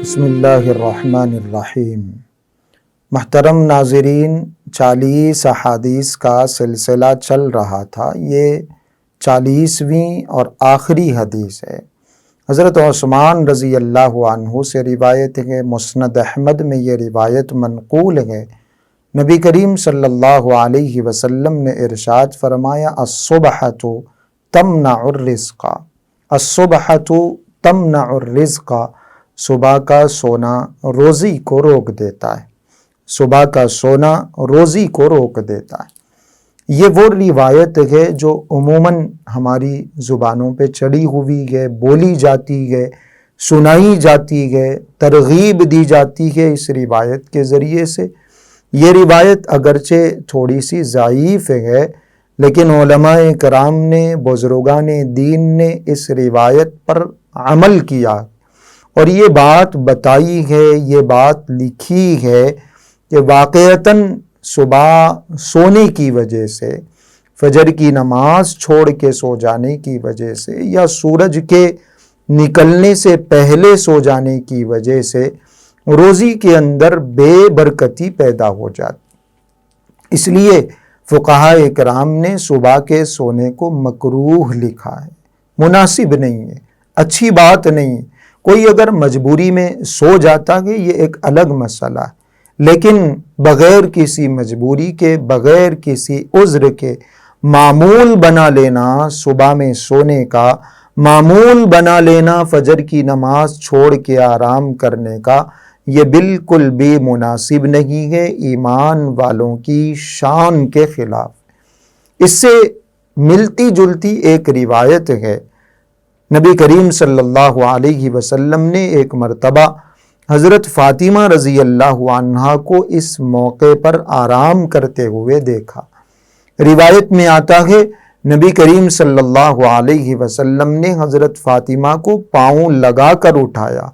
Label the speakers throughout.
Speaker 1: بسم اللہ الرحمن الرحیم۔ محترم ناظرین، 40 احادیث کا سلسلہ چل رہا تھا۔ یہ 40ویں اور آخری حدیث ہے۔ حضرت عثمان رضی اللہ عنہ سے روایت ہے، مسند احمد میں یہ روایت منقول ہے۔ نبی کریم صلی اللہ علیہ وسلم نے ارشاد فرمایا، الصبحۃ تمنع الرزق، الصبحۃ تمنع الرزق، صبح کا سونا روزی کو روک دیتا ہے، صبح کا سونا روزی کو روک دیتا ہے۔ یہ وہ روایت ہے جو عموماً ہماری زبانوں پہ چڑھی ہوئی ہے، بولی جاتی ہے، سنائی جاتی ہے، ترغیب دی جاتی ہے اس روایت کے ذریعے سے۔ یہ روایت اگرچہ تھوڑی سی ضعیف ہے، لیکن علماء کرام نے، بزرگان دین نے اس روایت پر عمل کیا اور یہ بات بتائی ہے، یہ بات لکھی ہے کہ واقعتاً صبح سونے کی وجہ سے، فجر کی نماز چھوڑ کے سو جانے کی وجہ سے، یا سورج کے نکلنے سے پہلے سو جانے کی وجہ سے روزی کے اندر بے برکتی پیدا ہو جاتی۔ اس لیے فقہاء کرام نے صبح کے سونے کو مکروہ لکھا ہے، مناسب نہیں ہے، اچھی بات نہیں ہے۔ کوئی اگر مجبوری میں سو جاتا ہے یہ ایک الگ مسئلہ ہے، لیکن بغیر کسی مجبوری کے، بغیر کسی عذر کے معمول بنا لینا، صبح میں سونے کا معمول بنا لینا، فجر کی نماز چھوڑ کے آرام کرنے کا، یہ بالکل بھی مناسب نہیں ہے، ایمان والوں کی شان کے خلاف۔ اس سے ملتی جلتی ایک روایت ہے، نبی کریم صلی اللہ علیہ وسلم نے ایک مرتبہ حضرت فاطمہ رضی اللہ عنہا کو اس موقع پر آرام کرتے ہوئے دیکھا۔ روایت میں آتا ہے، نبی کریم صلی اللہ علیہ وسلم نے حضرت فاطمہ کو پاؤں لگا کر اٹھایا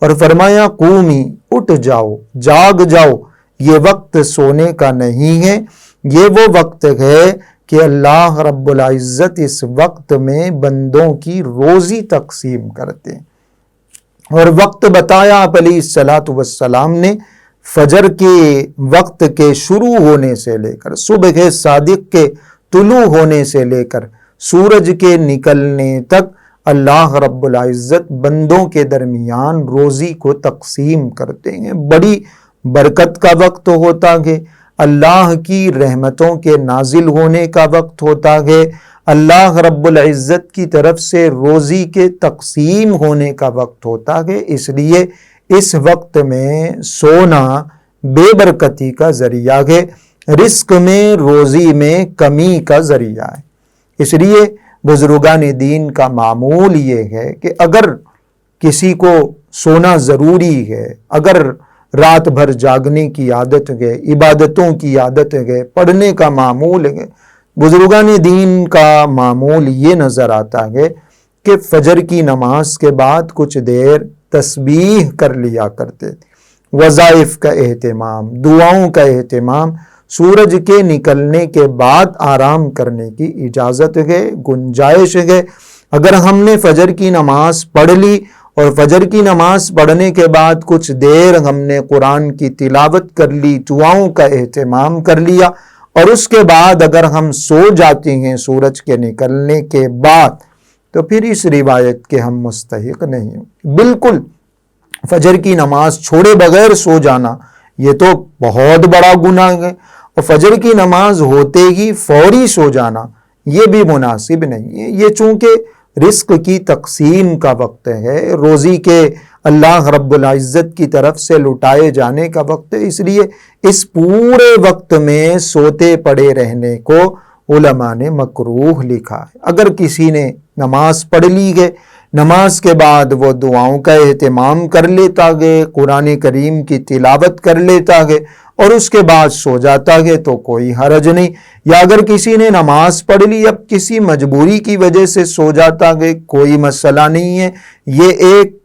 Speaker 1: اور فرمایا، قومی، اٹھ جاؤ، جاگ جاؤ، یہ وقت سونے کا نہیں ہے، یہ وہ وقت ہے کہ اللہ رب العزت اس وقت میں بندوں کی روزی تقسیم کرتے ہیں۔ اور وقت بتایا آپ علیہ السلام نے، فجر کے وقت کے شروع ہونے سے لے کر، صبح صادق کے طلوع ہونے سے لے کر سورج کے نکلنے تک اللہ رب العزت بندوں کے درمیان روزی کو تقسیم کرتے ہیں۔ بڑی برکت کا وقت ہوتا ہے، اللہ کی رحمتوں کے نازل ہونے کا وقت ہوتا ہے، اللہ رب العزت کی طرف سے روزی کے تقسیم ہونے کا وقت ہوتا ہے۔ اس لیے اس وقت میں سونا بے برکتی کا ذریعہ ہے، رزق میں، روزی میں کمی کا ذریعہ ہے۔ اس لیے بزرگان دین کا معمول یہ ہے کہ اگر کسی کو سونا ضروری ہے، اگر رات بھر جاگنے کی عادت ہے، عبادتوں کی عادت ہے، پڑھنے کا معمول ہے، بزرگان دین کا معمول یہ نظر آتا ہے کہ فجر کی نماز کے بعد کچھ دیر تسبیح کر لیا کرتے تھے، وظائف کا اہتمام، دعاؤں کا اہتمام، سورج کے نکلنے کے بعد آرام کرنے کی اجازت ہے، گنجائش ہے۔ اگر ہم نے فجر کی نماز پڑھ لی اور فجر کی نماز پڑھنے کے بعد کچھ دیر ہم نے قرآن کی تلاوت کر لی، دعاؤں کا اہتمام کر لیا، اور اس کے بعد اگر ہم سو جاتے ہیں سورج کے نکلنے کے بعد، تو پھر اس روایت کے ہم مستحق نہیں ہیں۔ بالکل فجر کی نماز چھوڑے بغیر سو جانا یہ تو بہت بڑا گناہ ہے، اور فجر کی نماز ہوتے ہی فوری سو جانا یہ بھی مناسب نہیں ہے۔ یہ چونکہ رزق کی تقسیم کا وقت ہے، روزی کے اللہ رب العزت کی طرف سے لٹائے جانے کا وقت ہے، اس لیے اس پورے وقت میں سوتے پڑے رہنے کو علماء نے مکروہ لکھا ہے۔ اگر کسی نے نماز پڑھ لی ہے، نماز کے بعد وہ دعاؤں کا اہتمام کر لیتا ہے، قرآن کریم کی تلاوت کر لیتا ہے اور اس کے بعد سو جاتا ہے تو کوئی حرج نہیں۔ یا اگر کسی نے نماز پڑھ لی، اب کسی مجبوری کی وجہ سے سو جاتا ہے، کوئی مسئلہ نہیں ہے۔ یہ ایک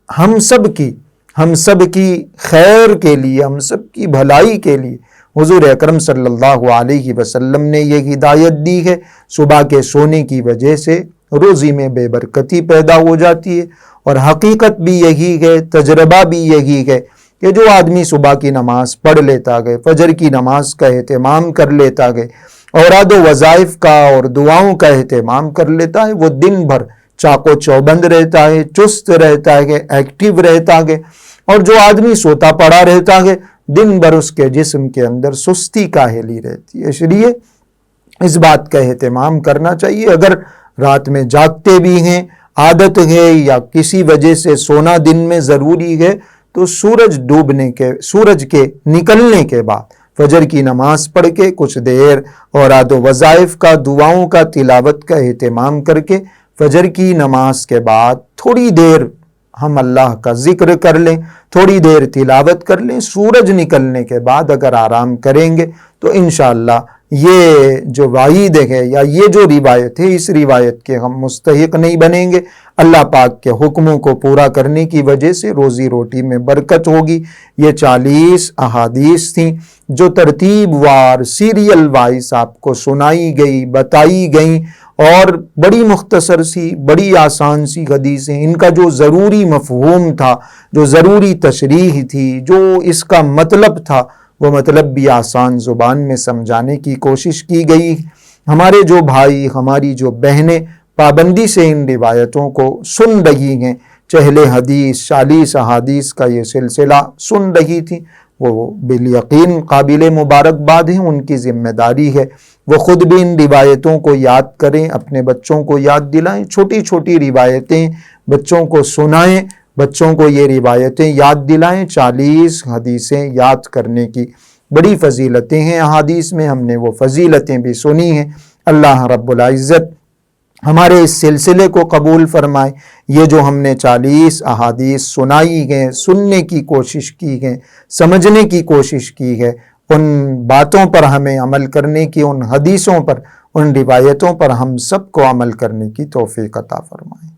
Speaker 1: ہم سب کی خیر کے لیے، ہم سب کی بھلائی کے لیے حضور اکرم صلی اللہ علیہ وسلم نے یہ ہدایت دی ہے۔ صبح کے سونے کی وجہ سے روزی میں بے برکتی پیدا ہو جاتی ہے، اور حقیقت بھی یہی ہے، تجربہ بھی یہی ہے کہ جو آدمی صبح کی نماز پڑھ لیتا گئے، فجر کی نماز کا اہتمام کر لیتا گئے، اوراد و وظائف کا اور دعاؤں کا اہتمام کر لیتا ہے، وہ دن بھر چاق و چوبند رہتا ہے، چست رہتا ہے، ایکٹیو رہتا ہے۔ اور جو آدمی سوتا پڑا رہتا ہے، دن بھر اس کے جسم کے اندر سستی کاہلی رہتی ہے۔ اس لیے اس بات کا اہتمام کرنا چاہیے۔ اگر رات میں جاگتے بھی ہیں، عادت ہے، یا کسی وجہ سے سونا دن میں ضروری ہے، تو سورج کے نکلنے کے بعد فجر کی نماز پڑھ کے کچھ دیر اوراد و وظائف کا، دعاؤں کا، تلاوت کا اہتمام کر کے فجر کی نماز کے بعد تھوڑی دیر ہم اللہ کا ذکر کر لیں، تھوڑی دیر تلاوت کر لیں۔ سورج نکلنے کے بعد اگر آرام کریں گے تو انشاءاللہ یہ جو وعید ہے یا یہ جو روایت ہے، اس روایت کے ہم مستحق نہیں بنیں گے۔ اللہ پاک کے حکموں کو پورا کرنے کی وجہ سے روزی روٹی میں برکت ہوگی۔ یہ 40 احادیث تھیں جو ترتیب وار سیریل وائز آپ کو سنائی گئی، بتائی گئیں، اور بڑی مختصر سی، بڑی آسان سی حدیثیں۔ ان کا جو ضروری مفہوم تھا، جو ضروری تشریح تھی، جو اس کا مطلب تھا، وہ مطلب بھی آسان زبان میں سمجھانے کی کوشش کی گئی۔ ہمارے جو بھائی، ہماری جو بہنیں پابندی سے ان روایتوں کو سن رہی ہیں، چہل حدیث 40 احادیث کا یہ سلسلہ سن رہی تھی، وہ بالیقین قابل مبارکباد ہیں۔ ان کی ذمہ داری ہے وہ خود بھی ان روایتوں کو یاد کریں، اپنے بچوں کو یاد دلائیں، چھوٹی چھوٹی روایتیں بچوں کو سنائیں، بچوں کو یہ روایتیں یاد دلائیں۔ 40 حدیثیں یاد کرنے کی بڑی فضیلتیں ہیں احادیث میں، ہم نے وہ فضیلتیں بھی سنی ہیں۔ اللہ رب العزت ہمارے اس سلسلے کو قبول فرمائے۔ یہ جو ہم نے 40 احادیث سنائی ہیں، سننے کی کوشش کی ہے، سمجھنے کی کوشش کی ہے، ان باتوں پر ہمیں عمل کرنے کی، ان حدیثوں پر، ان روایتوں پر ہم سب کو عمل کرنے کی توفیق عطا فرمائے۔